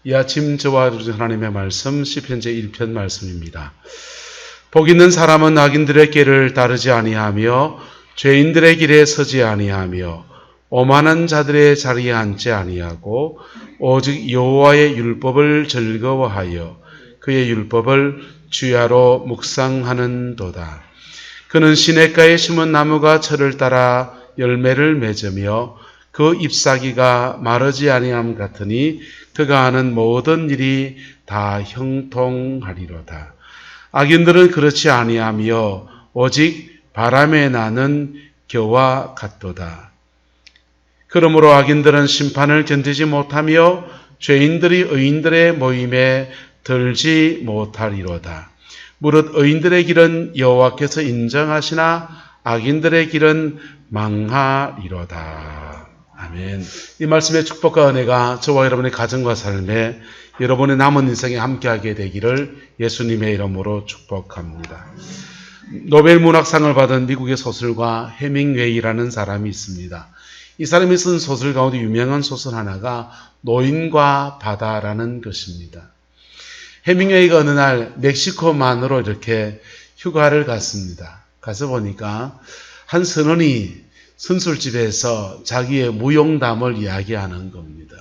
이 아침 저와 하나님의 말씀 시편 제1편 말씀입니다. 복 있는 사람은 악인들의 길을 따르지 아니하며 죄인들의 길에 서지 아니하며 오만한 자들의 자리에 앉지 아니하고 오직 여호와의 율법을 즐거워하여 그의 율법을 주야로 묵상하는도다. 그는 시냇가에 심은 나무가 철을 따라 열매를 맺으며 그 잎사귀가 마르지 아니함 같으니 그가 하는 모든 일이 다 형통하리로다. 악인들은 그렇지 아니하며 오직 바람에 나는 겨와 같도다. 그러므로 악인들은 심판을 견디지 못하며 죄인들이 의인들의 모임에 들지 못하리로다. 무릇 의인들의 길은 여호와께서 인정하시나 악인들의 길은 망하리로다. 아멘. 이 말씀의 축복과 은혜가 저와 여러분의 가정과 삶에 여러분의 남은 인생에 함께하게 되기를 예수님의 이름으로 축복합니다. 노벨 문학상을 받은 미국의 소설가 해밍웨이라는 사람이 있습니다. 이 사람이 쓴 소설 가운데 유명한 소설 하나가 노인과 바다라는 것입니다. 해밍웨이가 어느 날 멕시코만으로 이렇게 휴가를 갔습니다. 가서 보니까 한 선원이 선술집에서 자기의 무용담을 이야기하는 겁니다.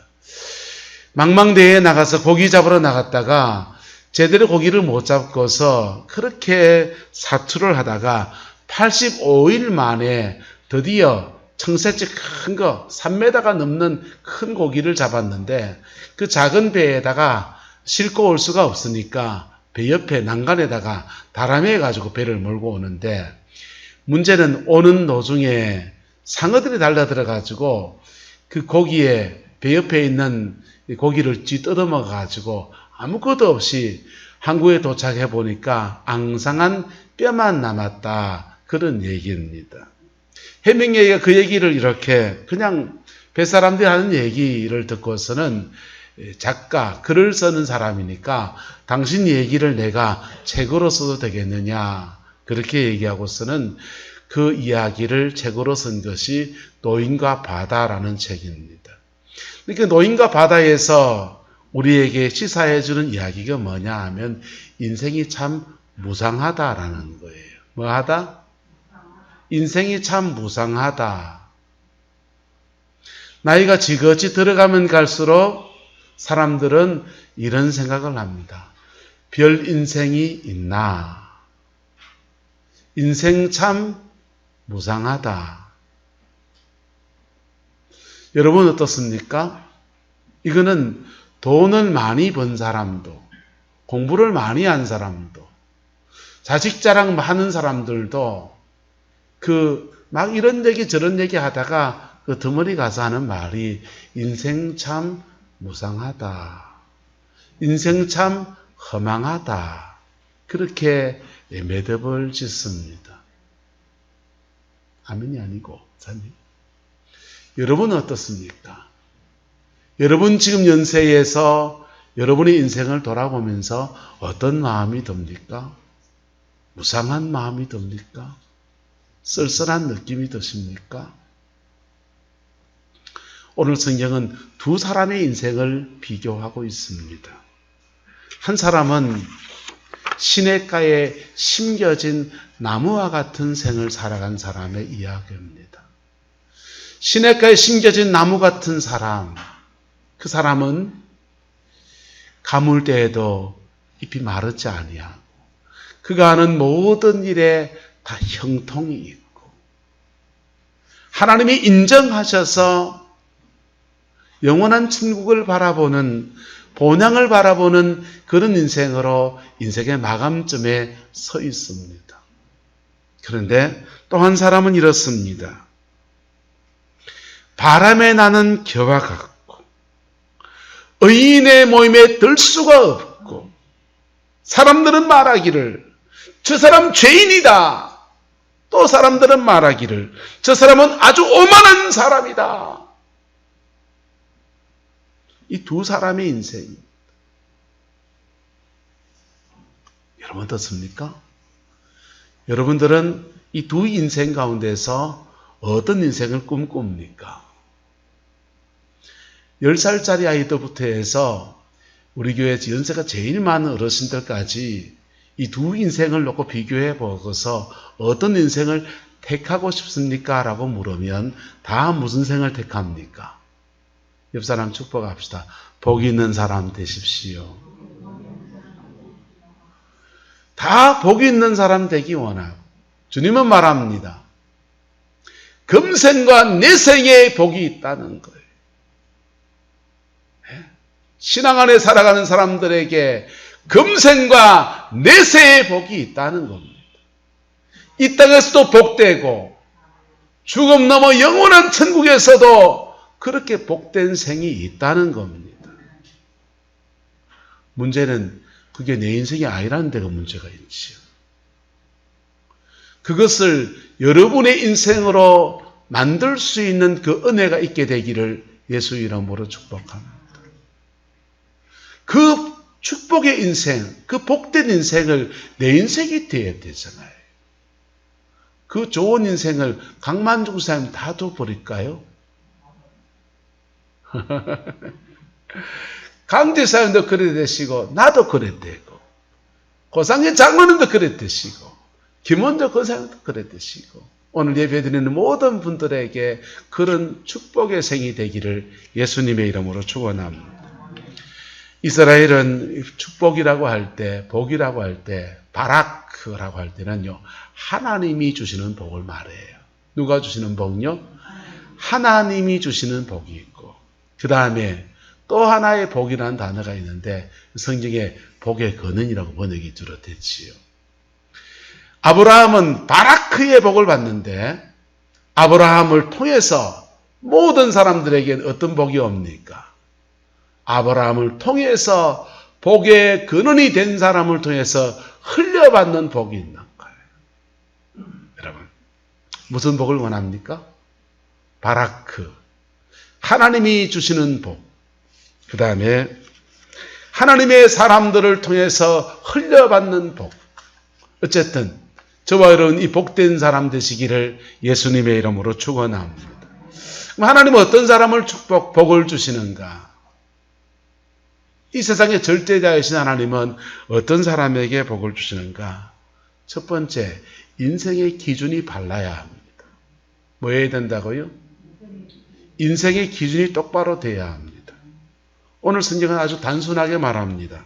망망대해에 나가서 고기 잡으러 나갔다가 제대로 고기를 못 잡고서 그렇게 사투를 하다가 85일 만에 드디어 청새치 큰 거 3m가 넘는 큰 고기를 잡았는데 그 작은 배에다가 싣고 올 수가 없으니까 배 옆에 난간에다가 다라매 가지고 배를 몰고 오는데 문제는 오는 도중에 상어들이 달려들어가지고 그 고기에 배 옆에 있는 고기를 쥐뜯어먹어 가지고 아무것도 없이 항구에 도착해 보니까 앙상한 뼈만 남았다. 그런 얘기입니다. 해밍웨이가 그 얘기를 이렇게 그냥 뱃사람들이 하는 얘기를 듣고서는 작가, 글을 쓰는 사람이니까 당신 얘기를 내가 책으로 써도 되겠느냐 그렇게 얘기하고서는 그 이야기를 책으로 쓴 것이 노인과 바다라는 책입니다. 그러니까 노인과 바다에서 우리에게 시사해주는 이야기가 뭐냐 하면 인생이 참 무상하다라는 거예요. 뭐하다? 인생이 참 무상하다. 나이가 지긋이 들어가면 갈수록 사람들은 이런 생각을 합니다. 별 인생이 있나? 인생 참 무상하다. 여러분 어떻습니까? 이거는 돈을 많이 번 사람도, 공부를 많이 한 사람도, 자식 자랑 하는 사람들도 막 이런 얘기 저런 얘기 하다가 그 드머리 가서 하는 말이 인생 참 무상하다. 인생 참 허망하다. 그렇게 매듭을 짓습니다. 아멘이 아니고 자님. 여러분은 어떻습니까? 여러분 지금 연세에서 여러분의 인생을 돌아보면서 어떤 마음이 듭니까? 무상한 마음이 듭니까? 쓸쓸한 느낌이 드십니까? 오늘 성경은 두 사람의 인생을 비교하고 있습니다. 한 사람은 시냇가에 심겨진 나무와 같은 생을 살아간 사람의 이야기입니다. 시냇가에 심겨진 나무 같은 사람, 그 사람은 가물 때에도 잎이 마르지 아니하고 그가 하는 모든 일에 다 형통이 있고 하나님이 인정하셔서 영원한 천국을 바라보는 본향을 바라보는 그런 인생으로 인생의 마감점에 서 있습니다. 그런데 또 한 사람은 이렇습니다. 바람에 나는 겨와 같고 의인의 모임에 들 수가 없고 사람들은 말하기를 저 사람 죄인이다. 또 사람들은 말하기를 저 사람은 아주 오만한 사람이다. 이 두 사람의 인생입니다. 여러분 어떻습니까? 여러분들은 이 두 인생 가운데서 어떤 인생을 꿈꿉니까? 10살짜리 아이들부터 해서 우리 교회 연세가 제일 많은 어르신들까지 이 두 인생을 놓고 비교해 보고서 어떤 인생을 택하고 싶습니까? 라고 물으면 다 무슨 생을 택합니까? 옆 사람 축복합시다. 복 있는 사람 되십시오. 다 복 있는 사람 되기 원하고 주님은 말합니다. 금생과 내생에 복이 있다는 거예요. 신앙 안에 살아가는 사람들에게 금생과 내세의 복이 있다는 겁니다. 이 땅에서도 복되고 죽음 넘어 영원한 천국에서도 그렇게 복된 생이 있다는 겁니다. 문제는 그게 내 인생이 아니라는 데가 문제가 있지요. 그것을 여러분의 인생으로 만들 수 있는 그 은혜가 있게 되기를 예수 이름으로 축복합니다. 그 축복의 인생, 그 복된 인생을 내 인생이 되어야 되잖아요. 그 좋은 인생을 강만중 사님 다 둬버릴까요? 강지사님도 그래 되시고 나도 그래 되고 고상현 장로님도 그래 되시고 김원조 권사님도 그래 되시고 오늘 예배드리는 모든 분들에게 그런 축복의 생이 되기를 예수님의 이름으로 축원합니다. 이스라엘은 축복이라고 할 때, 복이라고 할 때, 바라크라고 할 때는요, 하나님이 주시는 복을 말해요. 누가 주시는 복요? 하나님이 주시는 복이 있고, 그 다음에 또 하나의 복이라는 단어가 있는데, 성경에 복의 근원이라고 번역이 들어댔지요. 아브라함은 바라크의 복을 받는데, 아브라함을 통해서 모든 사람들에게 어떤 복이 옵니까? 아브라함을 통해서 복의 근원이 된 사람을 통해서 흘려받는 복이 있는 거예요. 여러분, 무슨 복을 원합니까? 바라크. 하나님이 주시는 복. 그 다음에 하나님의 사람들을 통해서 흘려받는 복. 어쨌든 저와 여러분 이 복된 사람 되시기를 예수님의 이름으로 축원합니다. 하나님은 어떤 사람을 복을 주시는가? 이 세상의 절대자이신 하나님은 어떤 사람에게 복을 주시는가? 첫 번째, 인생의 기준이 발라야 합니다. 뭐 해야 된다고요? 인생의 기준이 똑바로 돼야 합니다. 오늘 성경은 아주 단순하게 말합니다.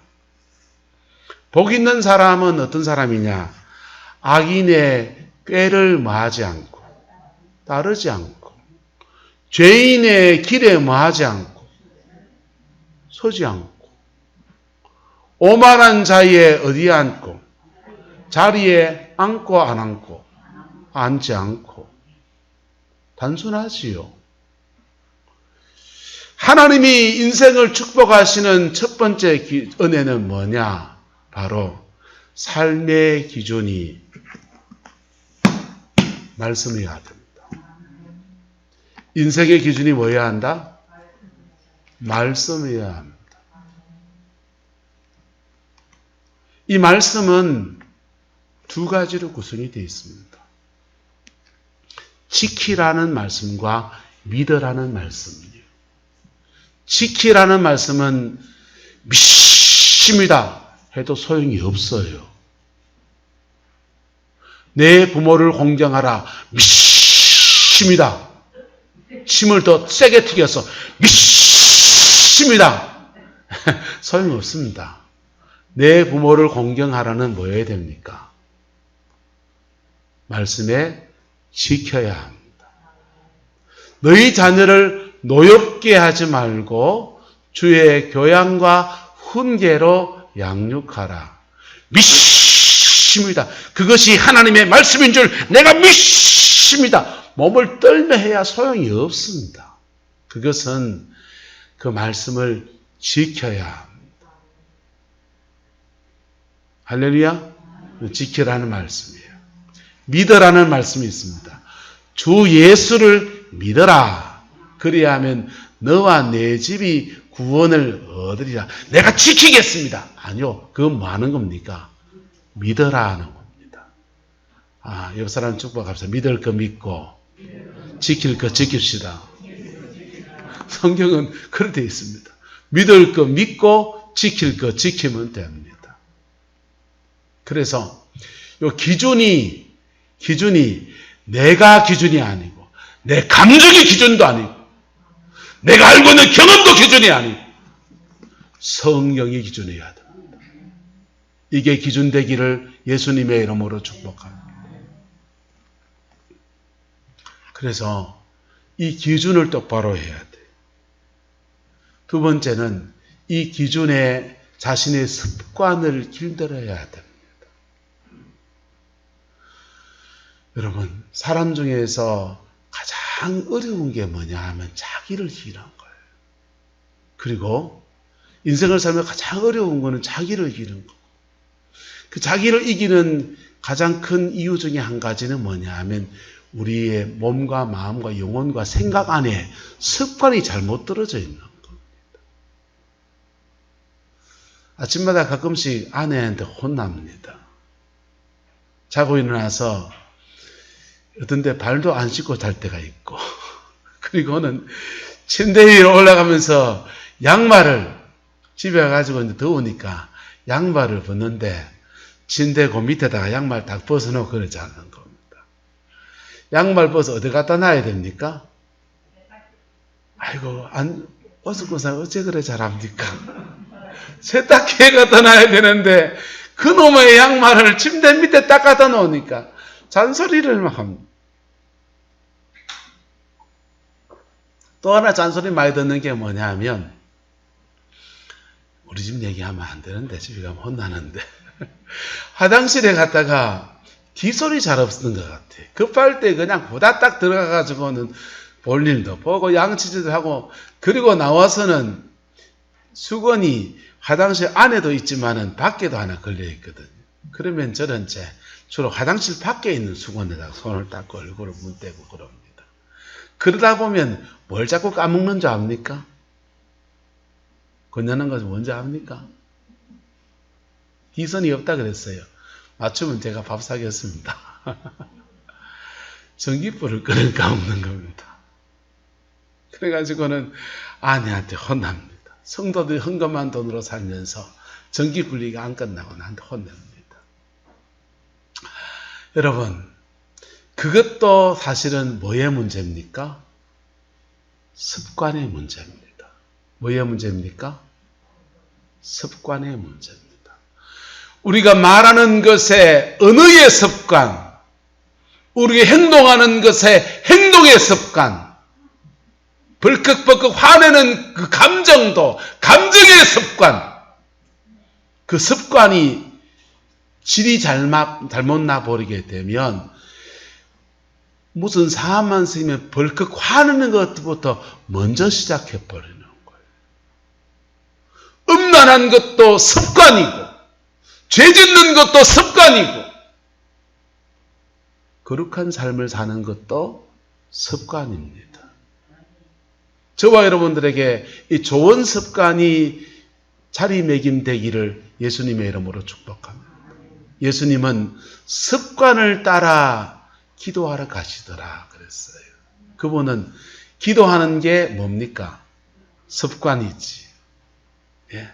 복 있는 사람은 어떤 사람이냐? 악인의 꾀를 마하지 않고 따르지 않고 죄인의 길에 마하지 않고 서지 않고 오만한 자리에 어디에 앉고 자리에 앉고 안 앉고 앉지 않고 단순하지요. 하나님이 인생을 축복하시는 첫 번째 은혜는 뭐냐? 바로 삶의 기준이 말씀이어야 됩니다. 인생의 기준이 뭐여야 한다? 말씀이어야 합니다. 이 말씀은 두 가지로 구성이 되어 있습니다. 지키라는 말씀과 믿으라는 말씀이에요. 지키라는 말씀은 믿습니다 해도 소용이 없어요. 내 부모를 공경하라 믿습니다. 침을 더 세게 튀겨서 믿습니다. 소용없습니다. 내 부모를 공경하라는 뭐 해야 됩니까? 말씀에 지켜야 합니다. 너희 자녀를 노엽게 하지 말고 주의 교양과 훈계로 양육하라. 믿습니다. 그것이 하나님의 말씀인 줄 내가 믿습니다. 몸을 떨며 해야 소용이 없습니다. 그것은 그 말씀을 지켜야 합니다. 할렐루야. 지키라는 말씀이에요. 믿으라는 말씀이 있습니다. 주 예수를 믿어라. 그래야 하면 너와 내 집이 구원을 얻으리라. 내가 지키겠습니다. 아니요. 그건 뭐 하는 겁니까? 믿어라 하는 겁니다. 옆 사람 축복합시다. 믿을 거 믿고 지킬 거 지킵시다. 성경은 그렇게 되어 있습니다. 믿을 거 믿고 지킬 것 지키면 됩니다. 그래서 요 기준이 내가 기준이 아니고 내 감정의 기준도 아니고 내가 알고 있는 경험도 기준이 아니고 성령이 기준이어야 됩니다. 이게 기준 되기를 예수님의 이름으로 축복합니다. 그래서 이 기준을 똑바로 해야 돼. 두 번째는 이 기준에 자신의 습관을 길들여야 됩니다. 여러분, 사람 중에서 가장 어려운 게 뭐냐 하면 자기를 이기는 거예요. 그리고 인생을 살면 가장 어려운 거는 자기를 이기는 거. 그 자기를 이기는 가장 큰 이유 중에 한 가지는 뭐냐 하면 우리의 몸과 마음과 영혼과 생각 안에 습관이 잘못 떨어져 있는 겁니다. 아침마다 가끔씩 아내한테 혼납니다. 자고 일어나서 어떤 데 발도 안 씻고 잘 때가 있고 그리고는 침대 위로 올라가면서 양말을 집에 가가지고 이제 더우니까 양말을 벗는데 침대 그 밑에다가 양말 딱 벗어놓고 그러지 않는 겁니다. 양말 벗어 어디 갖다 놔야 됩니까? 아이고, 어스쿠사 어째 그래 잘합니까? 세탁기에 갖다 놔야 되는데 그놈의 양말을 침대 밑에 딱 갖다 놓으니까 잔소리를 막 합니다. 또 하나 잔소리 많이 듣는 게 뭐냐 하면 우리 집 얘기하면 안 되는데 집에 가면 혼나는데 화장실에 갔다가 뒷소리 잘 없는 것 같아. 급할 때 그냥 후다닥 들어가가지고는 볼 일도 보고 양치질도 하고 그리고 나와서는 수건이 화장실 안에도 있지만은 밖에도 하나 걸려있거든요. 그러면 저는 이제 주로 화장실 밖에 있는 수건에다가 손을 닦고 얼굴을 문대고 그럽니다. 그러다 보면 뭘 자꾸 까먹는 줄 압니까? 건너는 것은 뭔지 압니까? 기선이 없다 그랬어요. 맞추면 제가 밥 사겠습니다. 전기불을 끄는 까먹는 겁니다. 그래가지고는 아내한테 혼납니다. 성도들이 헌금한 돈으로 살면서 전기불리가 안 끝나고 나한테 혼냅니다. 여러분, 그것도 사실은 뭐의 문제입니까? 습관의 문제입니다. 뭐의 문제입니까? 습관의 문제입니다. 우리가 말하는 것의 언어의 습관, 우리가 행동하는 것의 행동의 습관, 벌컥벌컥 화내는 그 감정도 감정의 습관, 그 습관이 질이 잘못 나버리게 되면 무슨 사안만 생기면 벌컥 화내는 것부터 먼저 시작해버리는 거예요. 음란한 것도 습관이고 죄 짓는 것도 습관이고 거룩한 삶을 사는 것도 습관입니다. 저와 여러분들에게 이 좋은 습관이 자리매김되기를 예수님의 이름으로 축복합니다. 예수님은 습관을 따라 기도하러 가시더라 그랬어요. 그분은 기도하는 게 뭡니까? 습관이지. 예.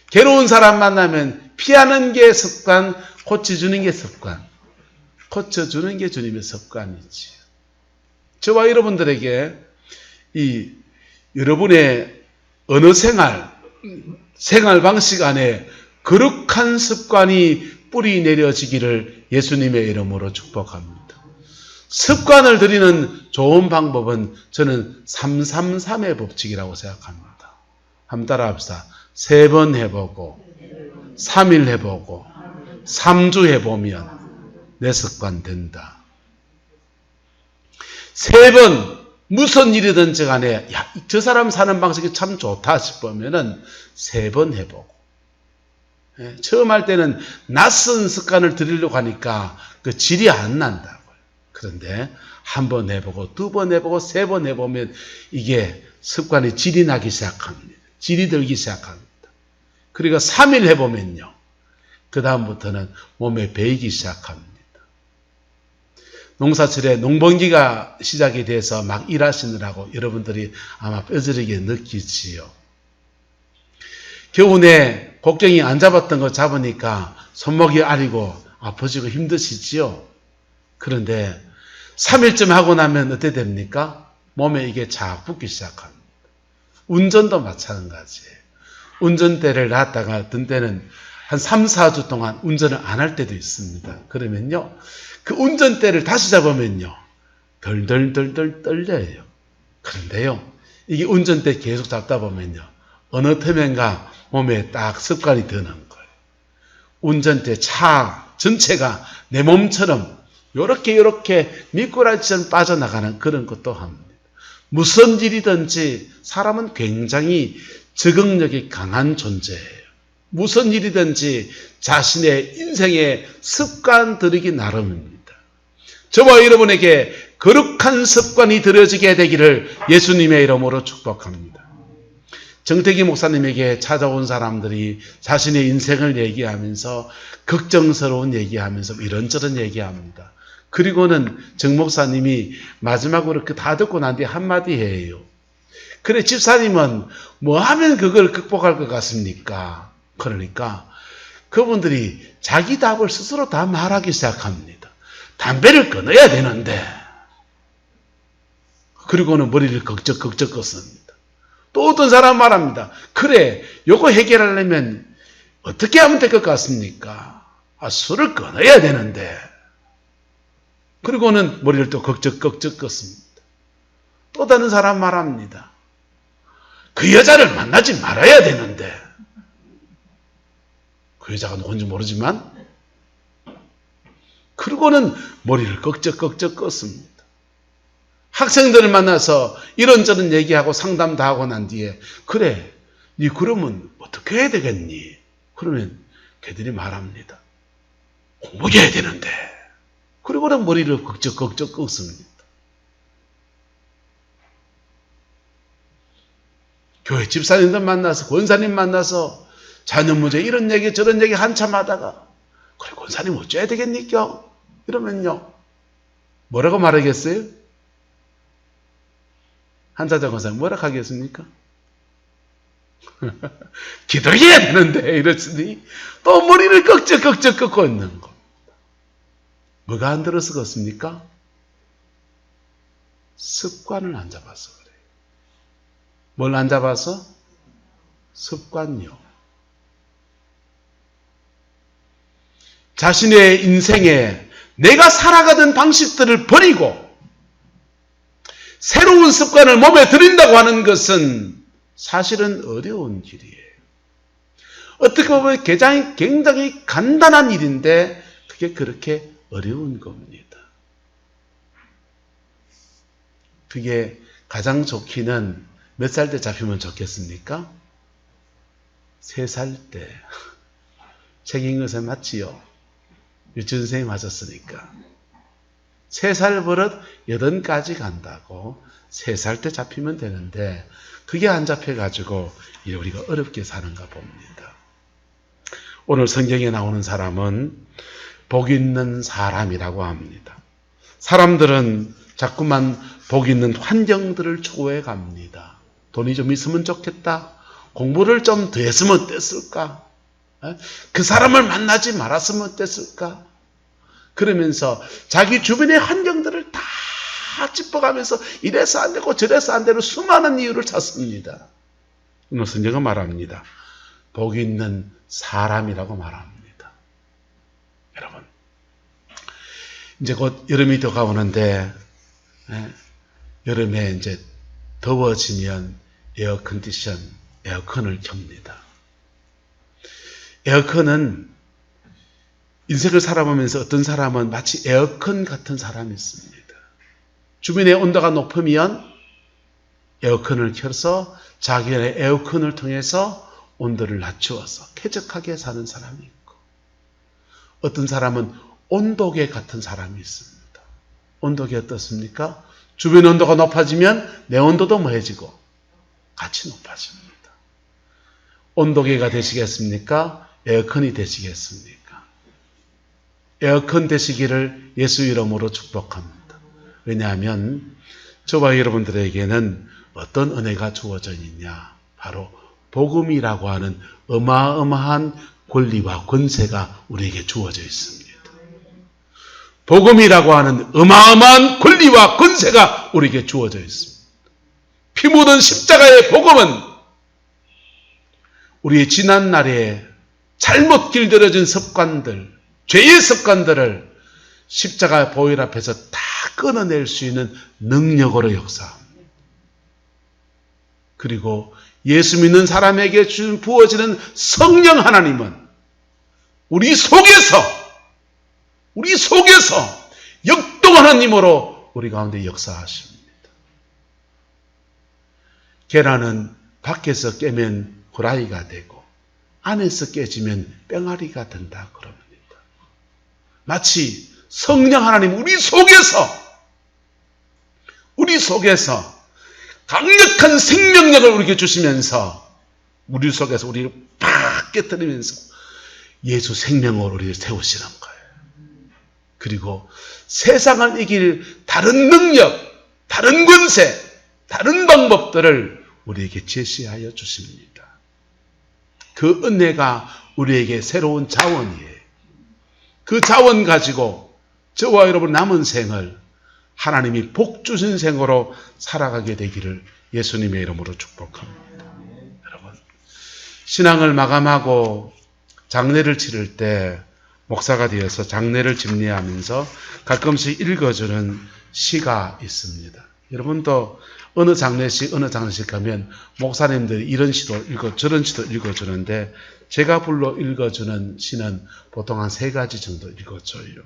괴로운 사람 만나면 피하는 게 습관, 고쳐주는 게 습관. 고쳐주는 게 주님의 습관이지. 저와 여러분들에게 이 여러분의 어느 생활 방식 안에 거룩한 습관이 뿌리 내려지기를 예수님의 이름으로 축복합니다. 습관을 들이는 좋은 방법은 저는 333의 법칙이라고 생각합니다. 한번 따라합시다. 3번 해보고 3일 해보고 3주 해보면 내 습관 된다. 3번 무슨 일이든지 간에 저 사람 사는 방식이 참 좋다 싶으면은 3번 해보고 처음 할 때는 낯선 습관을 들이려고 하니까 그 질이 안 난다고요. 그런데 한 번 해보고 2번 해보고 3번 해보면 이게 습관이 질이 나기 시작합니다. 질이 들기 시작합니다. 그리고 3일 해보면요. 그 다음부터는 몸에 배이기 시작합니다. 농사철에 농번기가 시작이 돼서 막 일하시느라고 여러분들이 아마 뼈저리게 느끼지요. 겨우내 곡괭이 안 잡았던 거 잡으니까 손목이 아리고 아프시고 힘드시지요. 그런데 3일쯤 하고 나면 어떻게 됩니까? 몸에 이게 쫙 붙기 시작합니다. 운전도 마찬가지예요. 운전대를 놨다가 어떤 때는 한 3, 4주 동안 운전을 안 할 때도 있습니다. 그러면요, 그 운전대를 다시 잡으면요, 덜덜덜덜 떨려요. 그런데요, 이게 운전대 계속 잡다 보면요, 어느 틈엔가 몸에 딱 습관이 드는 거예요. 운전대 차 전체가 내 몸처럼 요렇게 미꾸라지처럼 빠져나가는 그런 것도 합니다. 무슨 일이든지 사람은 굉장히 적응력이 강한 존재예요. 무슨 일이든지 자신의 인생의 습관 들이기 나름입니다. 저와 여러분에게 거룩한 습관이 들여지게 되기를 예수님의 이름으로 축복합니다. 정태기 목사님에게 찾아온 사람들이 자신의 인생을 얘기하면서 걱정스러운 얘기하면서 이런저런 얘기합니다. 그리고는 정 목사님이 마지막으로 그 다 듣고 난 뒤에 한마디 해요. 그래, 집사님은 뭐 하면 그걸 극복할 것 같습니까? 그러니까 그분들이 자기 답을 스스로 다 말하기 시작합니다. 담배를 끊어야 되는데, 그리고는 머리를 걱적 걷습니다. 또 어떤 사람 말합니다. 그래, 요거 해결하려면 어떻게 하면 될 것 같습니까? 술을 끊어야 되는데, 그리고는 머리를 또 걱적 걷습니다. 또 다른 사람 말합니다. 그 여자를 만나지 말아야 되는데, 그 여자가 누군지 모르지만, 그리고는 머리를 걱적 걷습니다. 학생들을 만나서 이런저런 얘기하고 상담 다 하고 난 뒤에, 그래, 니 그러면 어떻게 해야 되겠니? 그러면 걔들이 말합니다. 공부해야 되는데. 그리고는 머리를 걱적 걷습니다. 교회 집사님들 만나서, 권사님 만나서 자녀 문제 이런 얘기 저런 얘기 한참 하다가, 그래, 권사님 어째야 되겠니까? 이러면요, 뭐라고 말하겠어요? 한자자 권사님 뭐라 하겠습니까? 기도해야 되는데 이러시니 또 머리를 걱적 걷고 있는 거. 뭐가 안 들어서 그렇습니까? 습관을 안 잡아서 그래요. 뭘 안 잡아서? 습관요. 자신의 인생에 내가 살아가던 방식들을 버리고 새로운 습관을 몸에 들인다고 하는 것은 사실은 어려운 길이에요. 어떻게 보면 굉장히 간단한 일인데 그게 그렇게 어려운 겁니다. 그게 가장 좋기는 몇 살 때 잡히면 좋겠습니까? 3살 때. 책 읽은 것에 맞지요? 유치원 선생님 하셨으니까. 3살 버릇 8가지 간다고 3살 때 잡히면 되는데 그게 안 잡혀가지고 우리가 어렵게 사는가 봅니다. 오늘 성경에 나오는 사람은 복 있는 사람이라고 합니다. 사람들은 자꾸만 복 있는 환경들을 추구해 갑니다. 돈이 좀 있으면 좋겠다. 공부를 좀 더 했으면 어땠을까? 그 사람을 만나지 말았으면 어땠을까? 그러면서 자기 주변의 환경들을 다 짚어가면서 이래서 안 되고 저래서 안 되는 수많은 이유를 찾습니다. 오늘 성경은 말합니다. 복 있는 사람이라고 말합니다. 여러분, 이제 곧 여름이 다가오는데 여름에 이제 더워지면 에어컨을 켭니다. 에어컨은 인생을 살아보면서 어떤 사람은 마치 에어컨 같은 사람이 있습니다. 주변의 온도가 높으면 에어컨을 켜서 자기의 에어컨을 통해서 온도를 낮추어서 쾌적하게 사는 사람이 있고, 어떤 사람은 온도계 같은 사람이 있습니다. 온도계 어떻습니까? 주변 온도가 높아지면 내 온도도 뭐해지고 같이 높아집니다. 온도계가 되시겠습니까? 에어컨이 되시겠습니까? 에어컨 되시기를 예수 이름으로 축복합니다. 왜냐하면 저와 여러분들에게는 어떤 은혜가 주어져 있냐? 바로 복음이라고 하는 어마어마한 권리와 권세가 우리에게 주어져 있습니다. 복음이라고 하는 어마어마한 권리와 권세가 우리에게 주어져 있습니다. 피 묻은 십자가의 복음은 우리의 지난날에 잘못 길들여진 습관들, 죄의 습관들을 십자가 보혈 앞에서 다 끊어낼 수 있는 능력으로 역사합니다. 그리고 예수 믿는 사람에게 부어지는 성령 하나님은 우리 속에서 역동하는 힘으로 우리 가운데 역사하십니다. 계란은 밖에서 깨면 후라이가 되고 안에서 깨지면 뺑아리가 된다 그럽니다. 마치 성령 하나님 우리 속에서 강력한 생명력을 우리에게 주시면서 우리 속에서 우리를 팍 깨뜨리면서 예수 생명을 우리를 세우시는 거예요. 그리고 세상을 이길 다른 능력, 다른 권세, 다른 방법들을 우리에게 제시하여 주십니다. 그 은혜가 우리에게 새로운 자원이에요. 그 자원 가지고 저와 여러분 남은 생을 하나님이 복 주신 생으로 살아가게 되기를 예수님의 이름으로 축복합니다. 여러분, 신앙을 마감하고 장례를 치를 때 목사가 되어서 장례를 집례하면서 가끔씩 읽어주는 시가 있습니다. 여러분도 어느 장례식 가면 목사님들이 이런 시도 저런 시도 읽어주는데 제가 불러 읽어주는 시는 보통 한 3가지 정도 읽어줘요.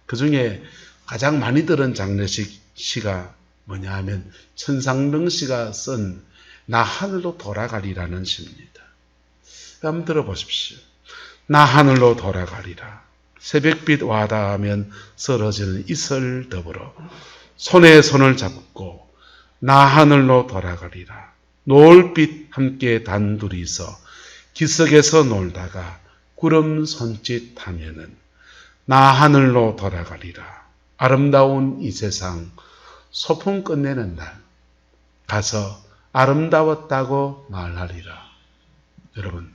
그 중에 가장 많이 들은 장례식 시가 뭐냐 하면 천상병 씨가 쓴 나 하늘로 돌아가리라는 시입니다. 한번 들어보십시오. 나 하늘로 돌아가리라. 새벽빛 와닿으면 쓰러지는 이슬 더불어 손에 손을 잡고 나 하늘로 돌아가리라. 노을빛 함께 단둘이서 기슭에서 놀다가 구름 손짓하면은 나 하늘로 돌아가리라. 아름다운 이 세상 소풍 끝내는 날 가서 아름다웠다고 말하리라. 여러분,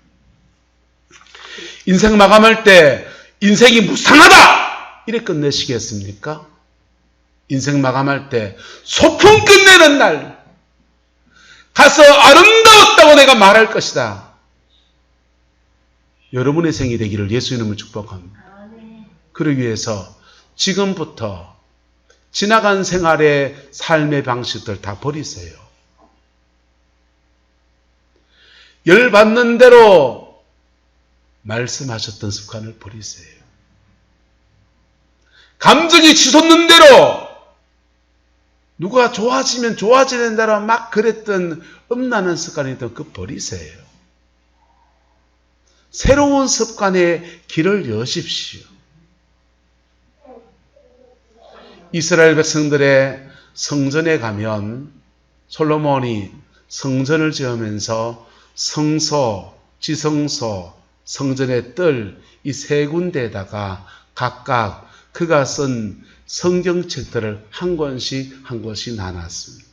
인생 마감할 때 인생이 무상하다 이래 끝내시겠습니까? 인생 마감할 때 소풍 끝내는 날 가서 아름다웠다고 내가 말할 것이다. 여러분의 생이 되기를 예수 이름으로 축복합니다. 그러기 위해서 지금부터 지나간 생활의 삶의 방식들 다 버리세요. 열받는 대로 말씀하셨던 습관을 버리세요. 감정이 치솟는 대로 누가 좋아지면 좋아지는 대로 막 그랬던 음란한 습관이던 그거 버리세요. 새로운 습관의 길을 여십시오. 이스라엘 백성들의 성전에 가면 솔로몬이 성전을 지으면서 성소, 지성소, 성전의 뜰 이 3군데에다가 각각 그가 쓴 성경책들을 한 권씩 한 권씩 나눴습니다.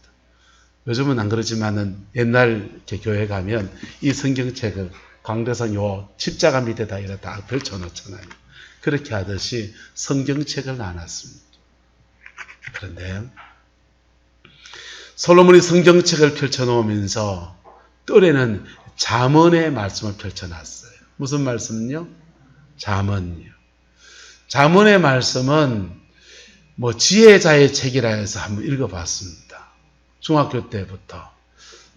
요즘은 안 그러지만은 옛날 교회 가면 이 성경책을 강대상 요 십자가 밑에다 이렇게 다 펼쳐놓잖아요. 그렇게 하듯이 성경책을 나눴습니다. 그런데 솔로몬이 성경책을 펼쳐놓으면서 뜰에는 잠언의 말씀을 펼쳐놨어요. 무슨 말씀은요? 잠언이요. 잠언의 말씀은 지혜자의 책이라 해서 한번 읽어봤습니다. 중학교 때부터.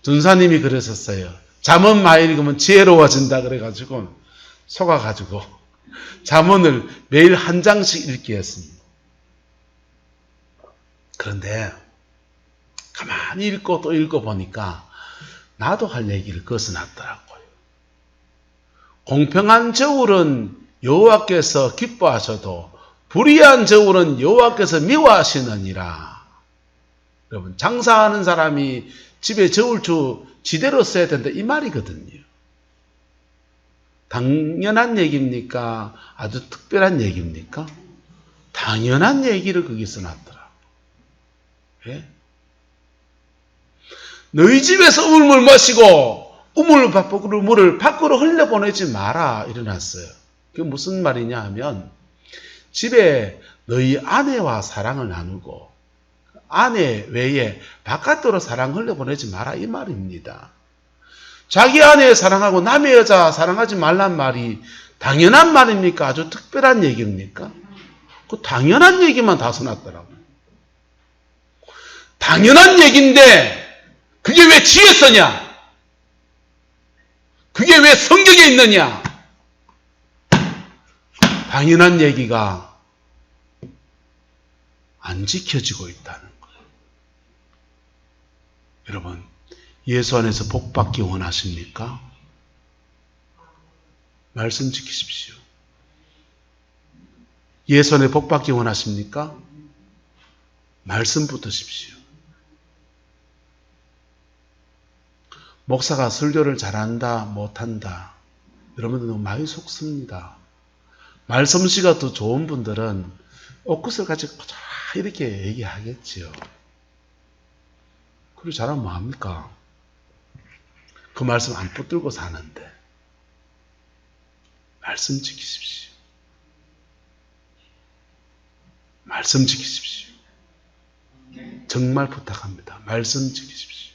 전사님이 그랬었어요. 잠언 많이 읽으면 지혜로워진다 그래가지고 속아가지고 잠언을 매일 한 장씩 읽게 했습니다. 그런데 가만히 읽고 또 읽어보니까 나도 할 얘기를 거스놨더라고요. 공평한 저울은 여호와께서 기뻐하셔도 불의한 저울은 여호와께서 미워하시느니라. 여러분, 장사하는 사람이 집에 저울주 지대로 써야 된다 이 말이거든요. 당연한 얘기입니까? 아주 특별한 얘기입니까? 당연한 얘기를 거기서 놨더라. 왜? 너희 집에서 울물 마시고 물을 밖으로 흘려보내지 마라 이래놨어요. 그게 무슨 말이냐 하면 집에 너희 아내와 사랑을 나누고 아내 외에 바깥으로 사랑 흘려보내지 마라 이 말입니다. 자기 아내 사랑하고 남의 여자 사랑하지 말란 말이 당연한 말입니까? 아주 특별한 얘기입니까? 그 당연한 얘기만 다 써놨더라고요. 당연한 얘기인데 그게 왜 지혜 써냐? 그게 왜 성경에 있느냐? 당연한 얘기가 안 지켜지고 있다는 거예요. 여러분, 예수 안에서 복 받기 원하십니까? 말씀 지키십시오. 예수 안에 복 받기 원하십니까? 말씀 붙으십시오. 목사가 설교를 잘한다, 못한다. 여러분들 너무 많이 속습니다. 말솜씨가 더 좋은 분들은 옷깃을 가지고 이렇게 얘기하겠지요. 그리고 잘하면 뭐합니까? 그 말씀 안 붙들고 사는데. 말씀 지키십시오. 말씀 지키십시오. 정말 부탁합니다. 말씀 지키십시오.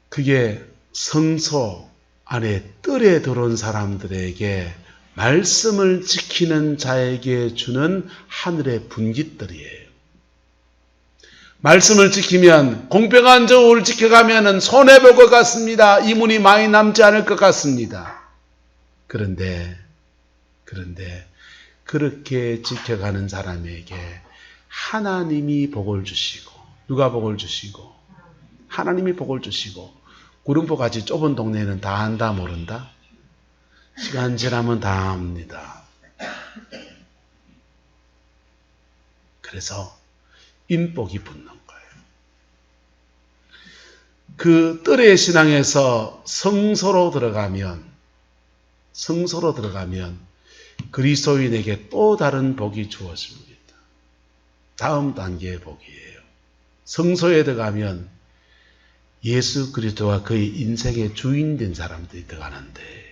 그게 성소 안에 뜰에 들어온 사람들에게 말씀을 지키는 자에게 주는 하늘의 분깃들이에요. 말씀을 지키면 공평한 저울을 지켜가면 손해볼 것 같습니다. 이문이 많이 남지 않을 것 같습니다. 그런데 그렇게 지켜가는 사람에게 하나님이 복을 주시고 누가 복을 주시고 하나님이 복을 주시고 구름포같이 좁은 동네에는 다 안다 모른다? 시간 지나면 다 압니다. 그래서 인복이 붙는 거예요. 그 뜰의 신앙에서 성소로 들어가면 그리스도인에게 또 다른 복이 주어집니다. 다음 단계의 복이에요. 성소에 들어가면 예수 그리스도와 그의 인생의 주인 된 사람들이 들어가는데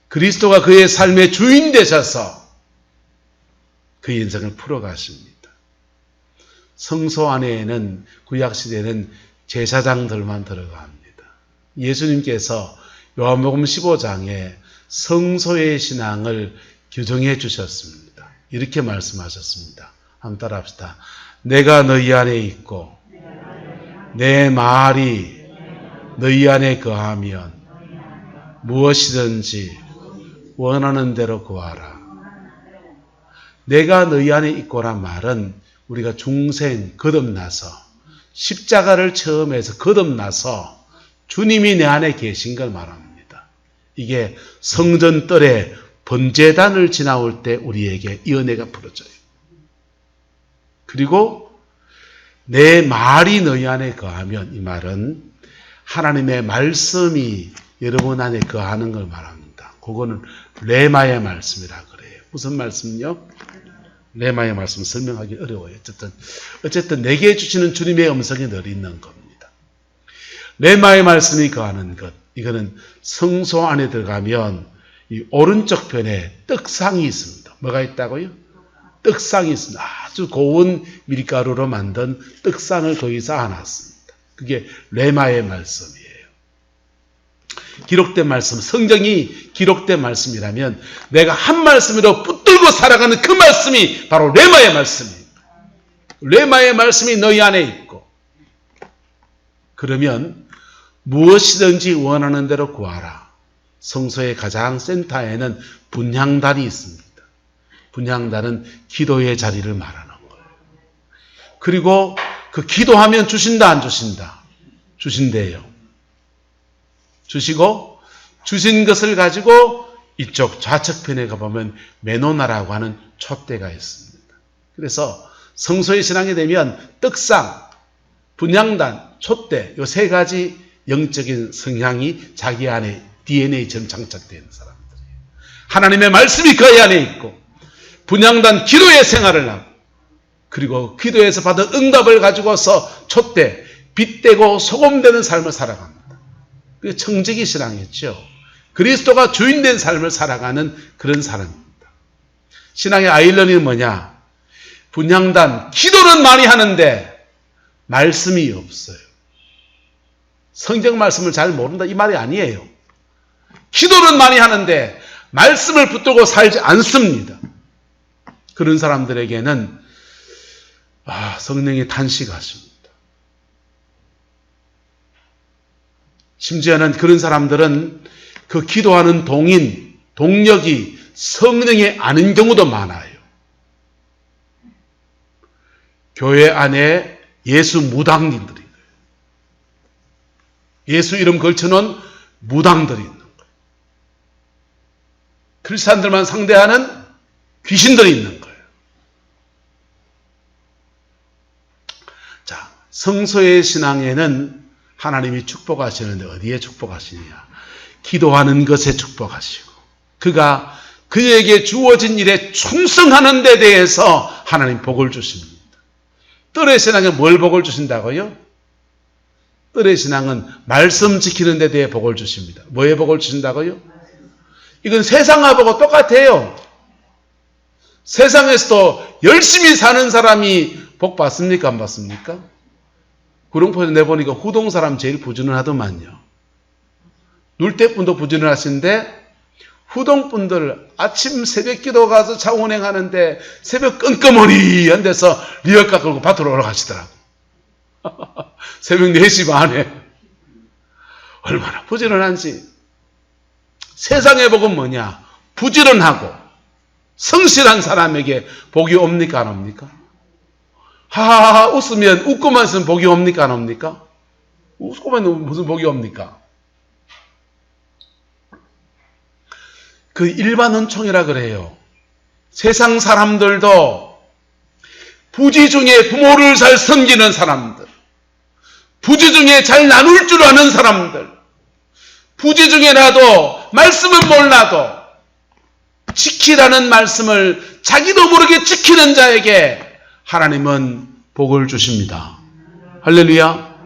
그리스도가 그의 삶의 주인 되셔서 그 인생을 풀어가십니다. 성소 안에는 구약시대에는 제사장들만 들어갑니다. 예수님께서 요한복음 15장에 성소의 신앙을 규정해 주셨습니다. 이렇게 말씀하셨습니다. 한번 따라합시다. 내가 너희 안에 있고 내 말이 너희 안에 거하면 무엇이든지 원하는 대로 구하라. 내가 너희 안에 있고란 말은 우리가 중생 거듭나서 십자가를 체험해서 거듭나서 주님이 내 안에 계신 걸 말합니다. 이게 성전뜰에 번제단을 지나올 때 우리에게 이 은혜가 풀어져요. 그리고 내 말이 너희 안에 거하면 이 말은 하나님의 말씀이 여러분 안에 거하는 걸 말합니다. 그거는 레마의 말씀이라 그래요. 무슨 말씀요? 레마의 말씀 설명하기 어려워요. 어쨌든 내게 주시는 주님의 음성이 늘 있는 겁니다. 레마의 말씀이 거하는 것. 이거는 성소 안에 들어가면 이 오른쪽 편에 떡상이 있습니다. 뭐가 있다고요? 떡상이 있습니다. 아주 고운 밀가루로 만든 떡상을 거기 쌓아놨습니다. 그게 레마의 말씀이에요. 기록된 말씀, 성경이 기록된 말씀이라면 내가 한 말씀으로 붙들고 살아가는 그 말씀이 바로 레마의 말씀입니다. 레마의 말씀이 너희 안에 있고 그러면 무엇이든지 원하는 대로 구하라. 성소의 가장 센터에는 분향단이 있습니다. 분향단은 기도의 자리를 말하는 거예요. 그리고 그 기도하면 주신다 안 주신다? 주신대요. 주시고 주신 것을 가지고 이쪽 좌측편에 가보면 메노나라고 하는 촛대가 있습니다. 그래서 성소의 신앙이 되면 떡상, 분향단, 촛대 이 세 가지 영적인 성향이 자기 안에 DNA처럼 장착되어 있는 사람들이에요. 하나님의 말씀이 그 안에 있고 분향단 기도의 생활을 하고 그리고 기도에서 받은 응답을 가지고서 촛대 빛되고 소금되는 삶을 살아갑니다. 그게 청지기 신앙이었죠. 그리스도가 주인된 삶을 살아가는 그런 사람입니다. 신앙의 아이러니는 뭐냐? 분향단, 기도는 많이 하는데 말씀이 없어요. 성경 말씀을 잘 모른다 이 말이 아니에요. 기도는 많이 하는데 말씀을 붙들고 살지 않습니다. 그런 사람들에게는 성령이 탄식하십니다. 심지어는 그런 사람들은 그 기도하는 동력이 성령이 아닌 경우도 많아요. 교회 안에 예수 무당님들이 있어요. 예수 이름 걸쳐놓은 무당들이 있는 거예요. 크리스찬들만 상대하는 귀신들이 있는 거예요. 자, 성서의 신앙에는 하나님이 축복하시는데 어디에 축복하시느냐? 기도하는 것에 축복하시고 그가 그에게 주어진 일에 충성하는 데 대해서 하나님 복을 주십니다. 뜰의 신앙에 뭘 복을 주신다고요? 뜰의 신앙은 말씀 지키는 데 대해 복을 주십니다. 뭐에 복을 주신다고요? 이건 세상하고 똑같아요. 세상에서도 열심히 사는 사람이 복 받습니까? 안 받습니까? 구룡포에서 내보니까 후동 사람 제일 부지런하더만요. 눌대분도 부지런하신데 후동 분들 아침 새벽 기도 가서 차운행 하는데 새벽 끈끄머리한 데서 리어카 끌고 밭으로 올라가시더라고. 새벽 4시 반에. 얼마나 부지런한지. 세상의 복은 뭐냐? 부지런하고 성실한 사람에게 복이 옵니까? 안 옵니까? 하하하 웃으면 웃고만 있으면 복이 옵니까? 안 옵니까? 웃고만 있으면 무슨 복이 옵니까? 그 일반 은총이라 그래요. 세상 사람들도 부지 중에 부모를 잘 섬기는 사람들, 부지 중에 잘 나눌 줄 아는 사람들, 부지 중에라도 말씀은 몰라도 지키라는 말씀을 자기도 모르게 지키는 자에게 하나님은 복을 주십니다. 할렐루야.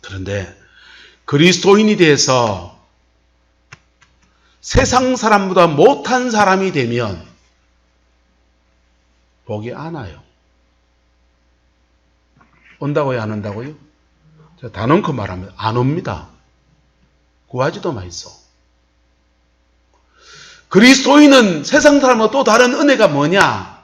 그런데 그리스도인이 돼서 세상 사람보다 못한 사람이 되면 복이 안 와요. 온다고요? 안 온다고요? 제가 단언코 말하면 안 옵니다. 구하지도 마이소. 그리스도인은 세상 사람과 또 다른 은혜가 뭐냐?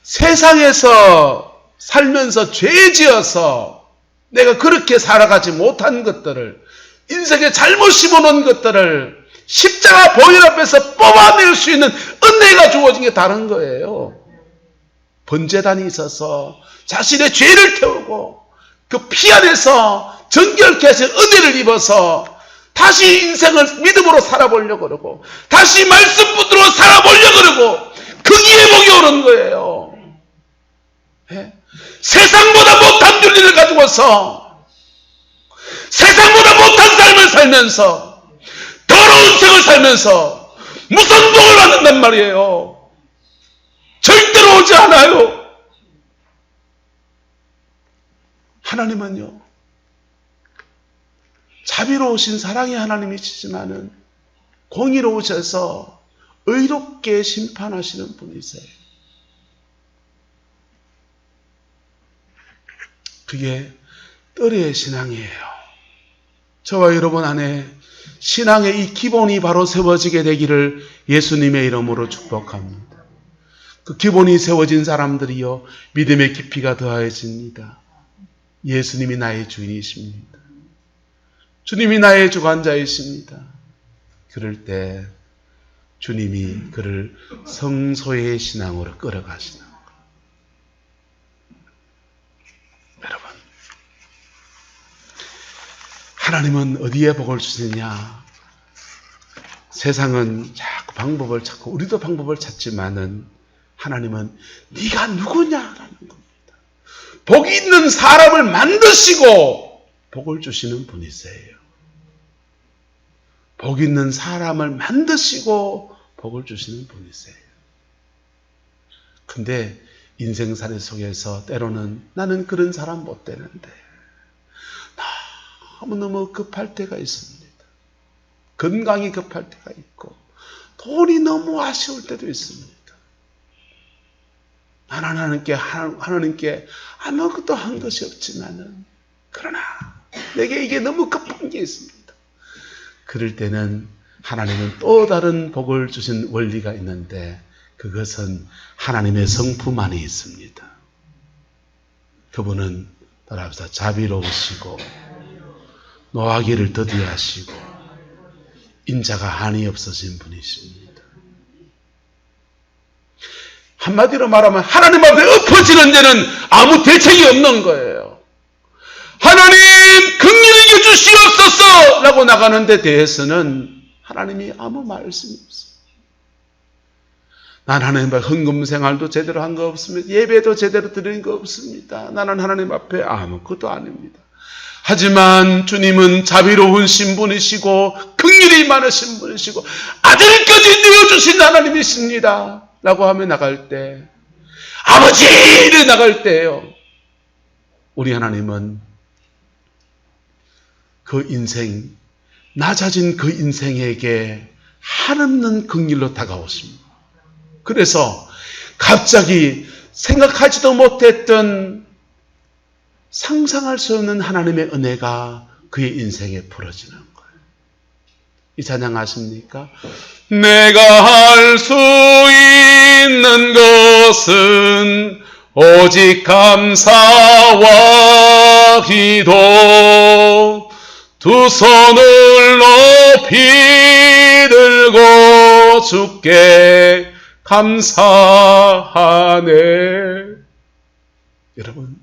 세상에서 살면서 죄 지어서 내가 그렇게 살아가지 못한 것들을, 인생에 잘못 심어놓은 것들을 십자가 보혈 앞에서 뽑아낼 수 있는 은혜가 주어진 게 다른 거예요. 번제단이 있어서 자신의 죄를 태우고 그 피 안에서 정결케 하신 은혜를 입어서 다시 인생을 믿음으로 살아보려고 그러고 다시 말씀 붙들어 살아보려고 그러고 거기에 복이 오는 거예요. 네? 세상보다 못한 윤리를 가지고서 세상보다 못한 삶을 살면서 더러운 생을 살면서 무슨 복을 받는단 말이에요. 절대로 오지 않아요. 하나님은요, 자비로우신 사랑의 하나님이시지만은 공의로우셔서 의롭게 심판하시는 분이세요. 그게 뜰의 신앙이에요. 저와 여러분 안에 신앙의 이 기본이 바로 세워지게 되기를 예수님의 이름으로 축복합니다. 그 기본이 세워진 사람들이요, 믿음의 깊이가 더해집니다. 예수님이 나의 주인이십니다. 주님이 나의 주관자이십니다. 그럴 때 주님이 그를 성소의 신앙으로 끌어가시는 거예요. 여러분, 하나님은 어디에 복을 주시느냐? 세상은 자꾸 방법을 찾고 우리도 방법을 찾지만은 하나님은 네가 누구냐라는 겁니다. 복이 있는 사람을 만드시고 복을 주시는 분이세요. 복 있는 사람을 만드시고 복을 주시는 분이세요. 근데 인생살이 속에서 때로는 나는 그런 사람 못 되는데 너무너무 급할 때가 있습니다. 건강이 급할 때가 있고 돈이 너무 아쉬울 때도 있습니다. 하나님께 아무것도 한 것이 없지만은 그러나 내게 이게 너무 급한 게 있습니다. 그럴 때는 하나님은 또 다른 복을 주신 원리가 있는데 그것은 하나님의 성품 안에 있습니다. 그분은 따라합시다. 자비로우시고 노하기를 더디하시고 인자가 한이 없어진 분이십니다. 한마디로 말하면 하나님 앞에 엎어지는 데는 아무 대책이 없는 거예요. 하나님 긍휼히 여주시옵소서 라고 나가는 데 대해서는 하나님이 아무 말씀이 없어요. 난 하나님 앞에 헌금 생활도 제대로 한 거 없습니다. 예배도 제대로 드린 거 없습니다. 나는 하나님 앞에 아무것도 아닙니다. 하지만 주님은 자비로우신 분이시고 긍휼이 많으신 분이시고 아들까지 내어주신 하나님이십니다 라고 하며 나갈 때, 아버지를 나갈 때요, 우리 하나님은 그 인생, 낮아진 그 인생에게 한없는 긍휼로 다가오십니다. 그래서 갑자기 생각하지도 못했던 상상할 수 없는 하나님의 은혜가 그의 인생에 풀어지는 거예요. 이 찬양 아십니까? 내가 할 수 있는 것은 오직 감사와 기도, 두 손을 높이 들고 주께 감사하네. 여러분,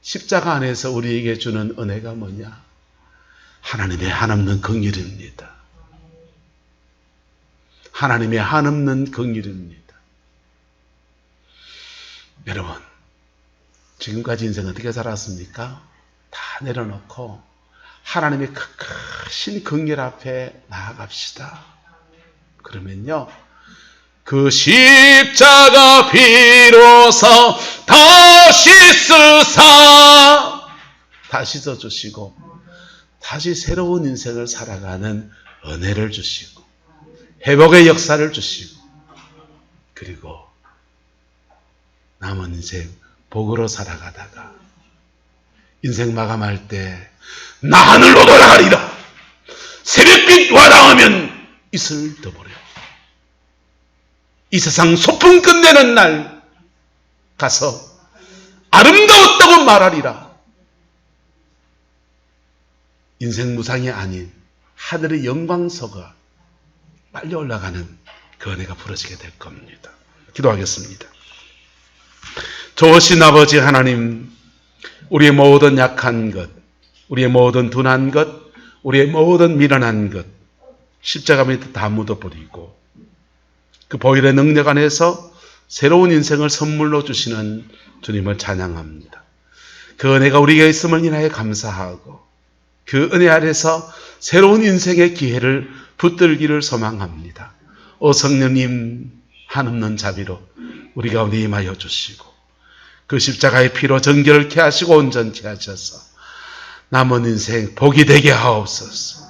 십자가 안에서 우리에게 주는 은혜가 뭐냐? 하나님의 한없는 긍휼입니다. 하나님의 한없는 긍휼입니다. 여러분, 지금까지 인생 어떻게 살았습니까? 다 내려놓고 하나님의 크신 긍휼 앞에 나아갑시다. 그러면요, 그 십자가 비로소 다시 쓰사 다시 써주시고 다시 새로운 인생을 살아가는 은혜를 주시고 회복의 역사를 주시고 그리고 남은 인생 복으로 살아가다가 인생 마감할 때 나 하늘로 돌아가리라. 새벽빛 와닿으면 이슬 덮으려. 이 세상 소풍 끝내는 날 가서 아름다웠다고 말하리라. 인생 무상이 아닌 하늘의 영광서가 빨리 올라가는 그 은혜가 부러지게 될 겁니다. 기도하겠습니다. 좋으신 아버지 하나님, 우리의 모든 약한 것, 우리의 모든 둔한 것, 우리의 모든 미련한 것 십자가 밑에 다 묻어버리고 그 보혈의 능력 안에서 새로운 인생을 선물로 주시는 주님을 찬양합니다. 그 은혜가 우리에게 있음을 인하여 감사하고 그 은혜 아래서 새로운 인생의 기회를 붙들기를 소망합니다. 오 성령님, 한없는 자비로 우리 가운데 임하여 주시고 그 십자가의 피로 정결케 하시고 온전케 하셔서 남은 인생 복이 되게 하옵소서.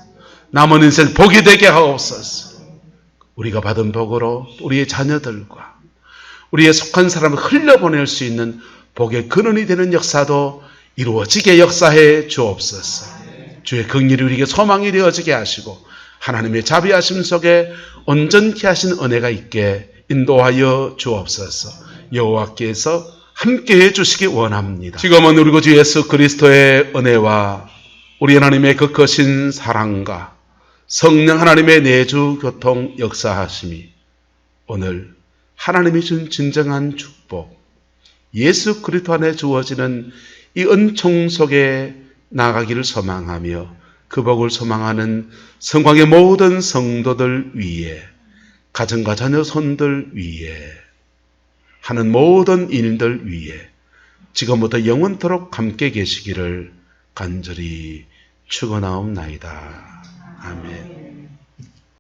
남은 인생 복이 되게 하옵소서. 우리가 받은 복으로 우리의 자녀들과 우리의 속한 사람을 흘려보낼 수 있는 복의 근원이 되는 역사도 이루어지게 역사해 주옵소서. 주의 긍휼이 우리에게 소망이 되어지게 하시고 하나님의 자비하심 속에 온전케 하신 은혜가 있게 인도하여 주옵소서. 여호와께서 함께해 주시기 원합니다. 지금은 우리 구주 예수 그리스도의 은혜와 우리 하나님의 그 크신 사랑과 성령 하나님의 내주 교통 역사하심이 오늘 하나님이 준 진정한 축복, 예수 그리스도 안에 주어지는 이 은총 속에 나가기를 소망하며 그 복을 소망하는 성광의 모든 성도들 위에, 가정과 자녀 손들 위에, 하는 모든 일들 위에 지금부터 영원토록 함께 계시기를 간절히 축원하옵나이다. 아멘.